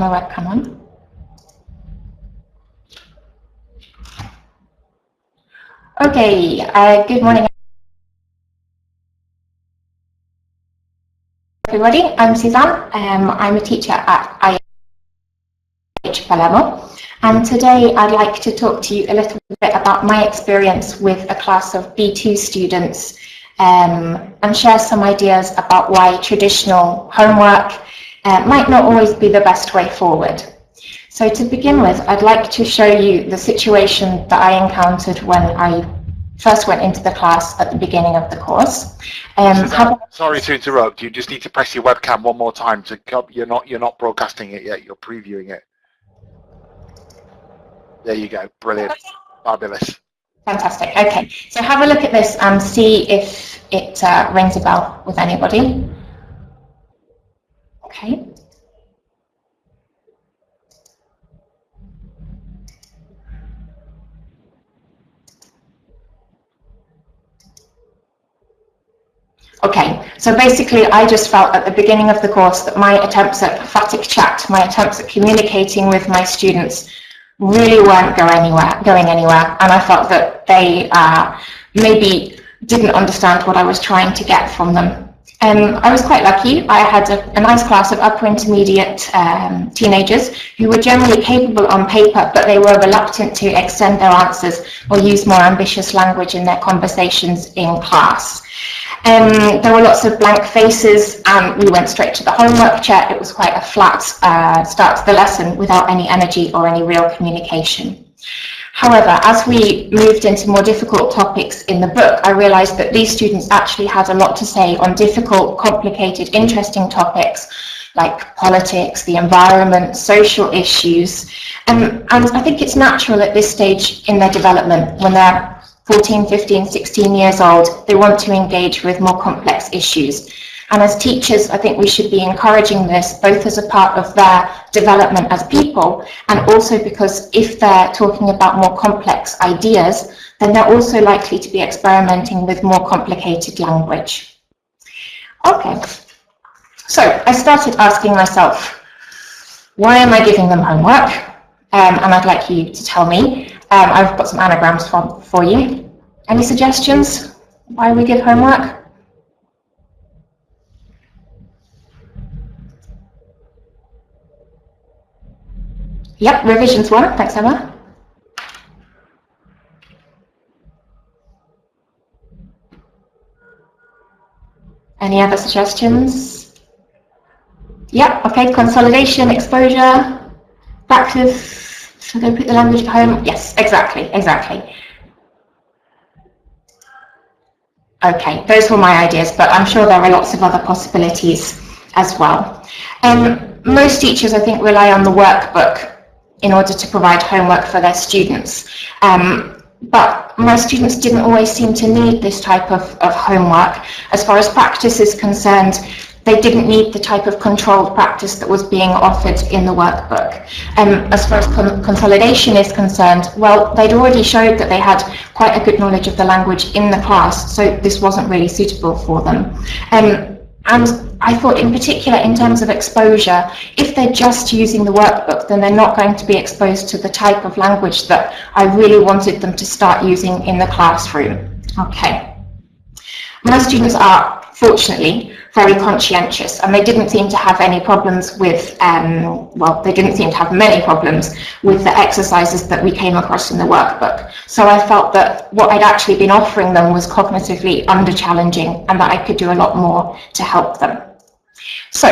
my webcam on. Okay, good morning, everybody. I'm Suzanne. I'm a teacher at IH Palermo, and today I'd like to talk to you a little bit about my experience with a class of B2 students and share some ideas about why traditional homework might not always be the best way forward. So to begin with, I'd like to show you the situation that I encountered when I first went into the class at the beginning of the course. Sorry to interrupt. You just need to press your webcam one more time to come. You're not broadcasting it yet. You're previewing it. There you go. Brilliant. Fabulous. Fantastic. Okay. So have a look at this and see if it rings a bell with anybody. Okay. Okay, so basically I just felt at the beginning of the course that my attempts at emphatic chat, my attempts at communicating with my students really weren't going anywhere, and I felt that they maybe didn't understand what I was trying to get from them. I was quite lucky. I had a nice class of upper intermediate teenagers who were generally capable on paper, but they were reluctant to extend their answers or use more ambitious language in their conversations in class. There were lots of blank faces, and we went straight to the homework chat. It was quite a flat start to the lesson without any energy or any real communication. However, as we moved into more difficult topics in the book, I realized that these students actually had a lot to say on difficult, complicated, interesting topics like politics, the environment, social issues. And I think it's natural at this stage in their development, when they're 14, 15, 16 years old, they want to engage with more complex issues. And as teachers, I think we should be encouraging this both as a part of their development as people, and also because if they're talking about more complex ideas, then they're also likely to be experimenting with more complicated language. Okay, so I started asking myself, why am I giving them homework? And I'd like you to tell me. I've got some anagrams for you. Any suggestions why we give homework? Yep, revision's one. Thanks, Emma. Any other suggestions? Yep, okay, consolidation, exposure, practice. So they put the language at home. Yes, exactly. Okay, those were my ideas, but I'm sure there are lots of other possibilities as well. Most teachers, I think, rely on the workbook in order to provide homework for their students. But most students didn't always seem to need this type of homework. As far as practice is concerned, they didn't need the type of controlled practice that was being offered in the workbook. As far as consolidation is concerned, well, they'd already showed that they had quite a good knowledge of the language in the class, so this wasn't really suitable for them. And I thought in particular in terms of exposure, if they're just using the workbook, then they're not going to be exposed to the type of language that I really wanted them to start using in the classroom. Okay. My students are, fortunately, very conscientious, and they didn't seem to have any problems with, well, they didn't seem to have many problems with the exercises that we came across in the workbook. So I felt that what I'd actually been offering them was cognitively under-challenging, and that I could do a lot more to help them. So,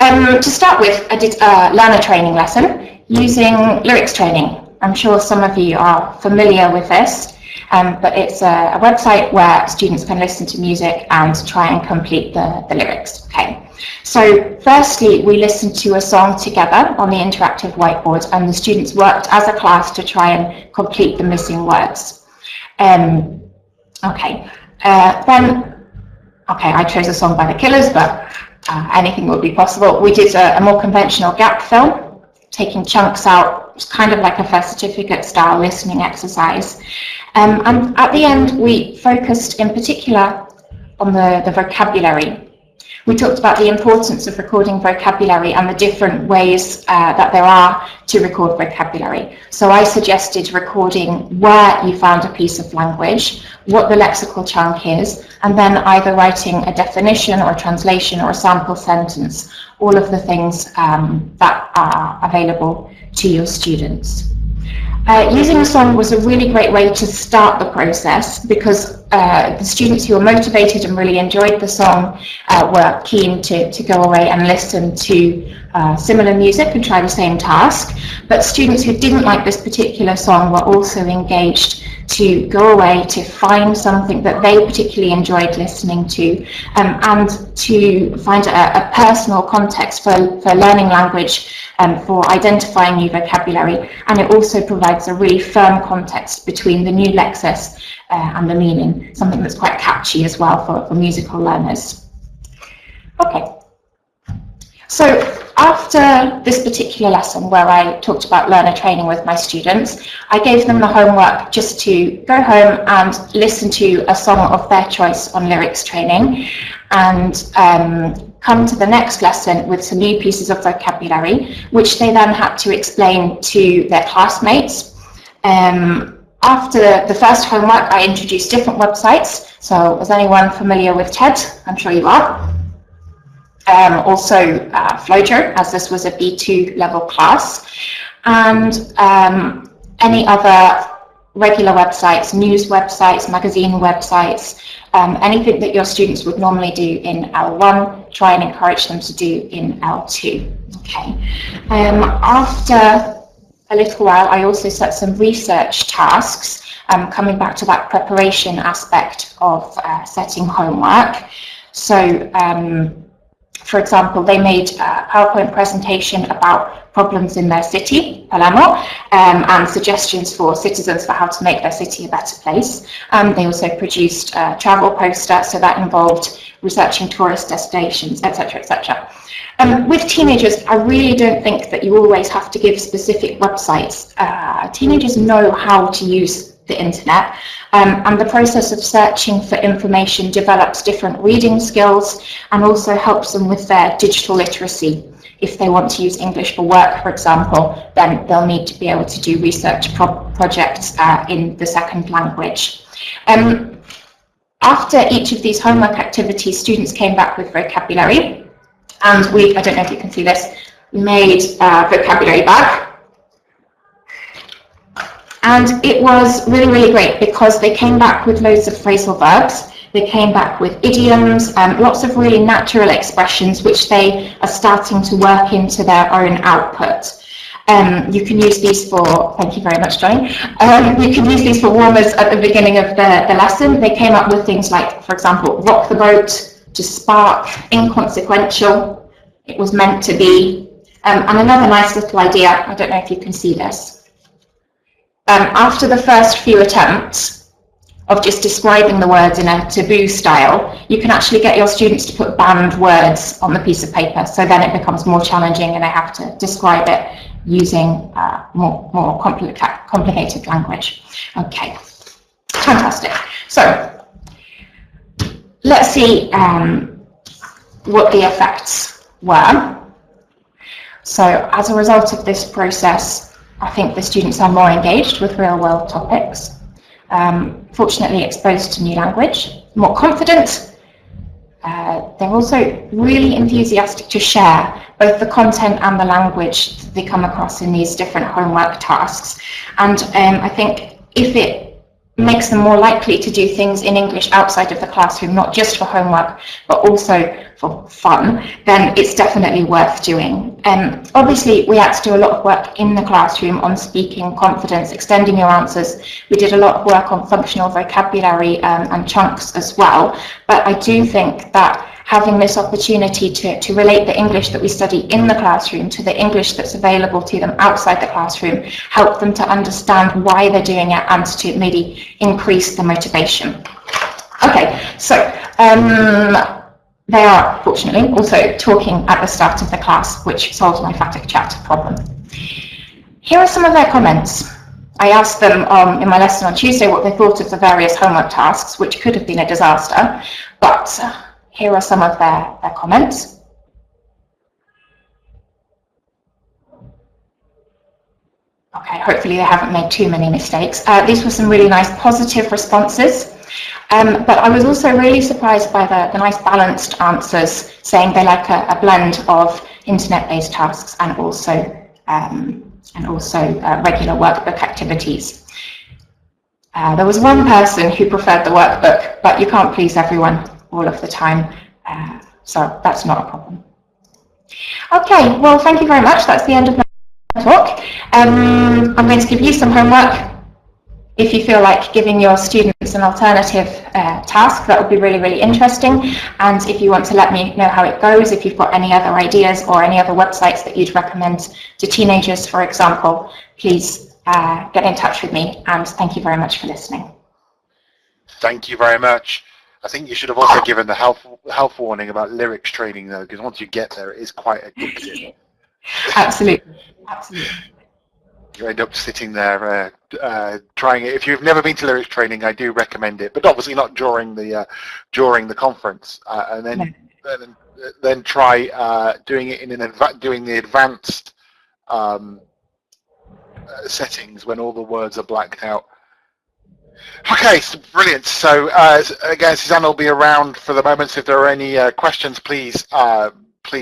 to start with, I did a learner training lesson using lyrics training. I'm sure some of you are familiar with this. But it's a website where students can listen to music and try and complete the lyrics. Okay. So firstly, we listened to a song together on the interactive whiteboard, and the students worked as a class to try and complete the missing words. Okay. I chose a song by The Killers, but anything would be possible. We did a more conventional gap fill, taking chunks out. It's kind of like a first certificate style listening exercise. And at the end, we focused in particular on the vocabulary. We talked about the importance of recording vocabulary and the different ways that there are to record vocabulary. So I suggested recording where you found a piece of language, what the lexical chunk is, and then either writing a definition or a translation or a sample sentence, all of the things that are available to your students. Using a song was a really great way to start the process, because the students who were motivated and really enjoyed the song were keen to go away and listen to similar music and try the same task. But students who didn't like this particular song were also engaged to go away to find something that they particularly enjoyed listening to, and to find a personal context for learning language and for identifying new vocabulary. And it also provides a really firm context between the new lexis and the meaning, something that's quite catchy as well for musical learners. Okay, so after this particular lesson where I talked about learner training with my students, I gave them the homework just to go home and listen to a song of their choice on lyrics training, and come to the next lesson with some new pieces of vocabulary, which they then had to explain to their classmates. After the first homework, I introduced different websites. So is anyone familiar with TED? I'm sure you are. Also Flojo, as this was a B2 level class, and any other regular websites, news websites, magazine websites, anything that your students would normally do in L1, try and encourage them to do in L2. Okay. After a little while, I also set some research tasks, coming back to that preparation aspect of setting homework. So, for example, they made a PowerPoint presentation about problems in their city, Palermo, and suggestions for citizens for how to make their city a better place. They also produced a travel poster, so that involved researching tourist destinations, etc., etc. With teenagers, I really don't think that you always have to give specific websites. Teenagers know how to use the internet, and the process of searching for information develops different reading skills and also helps them with their digital literacy. If they want to use English for work, for example, then they'll need to be able to do research projects in the second language. After each of these homework activities, students came back with vocabulary, and I don't know if you can see this, we made a vocabulary bag. And it was really, really great because they came back with loads of phrasal verbs. They came back with idioms, lots of really natural expressions which they are starting to work into their own output. You can use these for, thank you very much, Johnny. You can use these for warmers at the beginning of the lesson. They came up with things like, for example, rock the boat, to spark, inconsequential, it was meant to be. And another nice little idea, I don't know if you can see this. After the first few attempts of just describing the words in a taboo style, you can actually get your students to put banned words on the piece of paper, so then it becomes more challenging and they have to describe it using more complicated language. Okay, fantastic. So let's see what the effects were. So as a result of this process, I think the students are more engaged with real-world topics, fortunately exposed to new language, more confident. They're also really enthusiastic to share both the content and the language that they come across in these different homework tasks. And I think if it makes them more likely to do things in English outside of the classroom, not just for homework, but also for fun, then it's definitely worth doing. Obviously, we had to do a lot of work in the classroom on speaking confidence, extending your answers. We did a lot of work on functional vocabulary and chunks as well. But I do think that having this opportunity to relate the English that we study in the classroom to the English that's available to them outside the classroom, help them to understand why they're doing it and to maybe increase the motivation. Okay, so they are, fortunately, also talking at the start of the class, which solves my phatic chat problem. Here are some of their comments. I asked them in my lesson on Tuesday what they thought of the various homework tasks, which could have been a disaster, but here are some of their comments. Okay, hopefully they haven't made too many mistakes. These were some really nice positive responses. But I was also really surprised by the nice balanced answers, saying they like a blend of internet-based tasks and also regular workbook activities. There was one person who preferred the workbook, but you can't please everyone all of the time, so that's not a problem. Okay, well, thank you very much. That's the end of my talk. I'm going to give you some homework. If you feel like giving your students an alternative task, that would be really, really interesting. And if you want to let me know how it goes, if you've got any other ideas or any other websites that you'd recommend to teenagers, for example, please get in touch with me. And thank you very much for listening. Thank you very much. I think you should have also given the health warning about lyrics training, though, because once you get there, it is quite addictive. Absolutely, absolutely. You end up sitting there trying it. If you've never been to lyrics training, I do recommend it, but obviously not during the conference. And then try doing it in doing the advanced settings when all the words are blacked out. Okay, so brilliant. So again, Suzanne will be around for the moment. So if there are any questions, please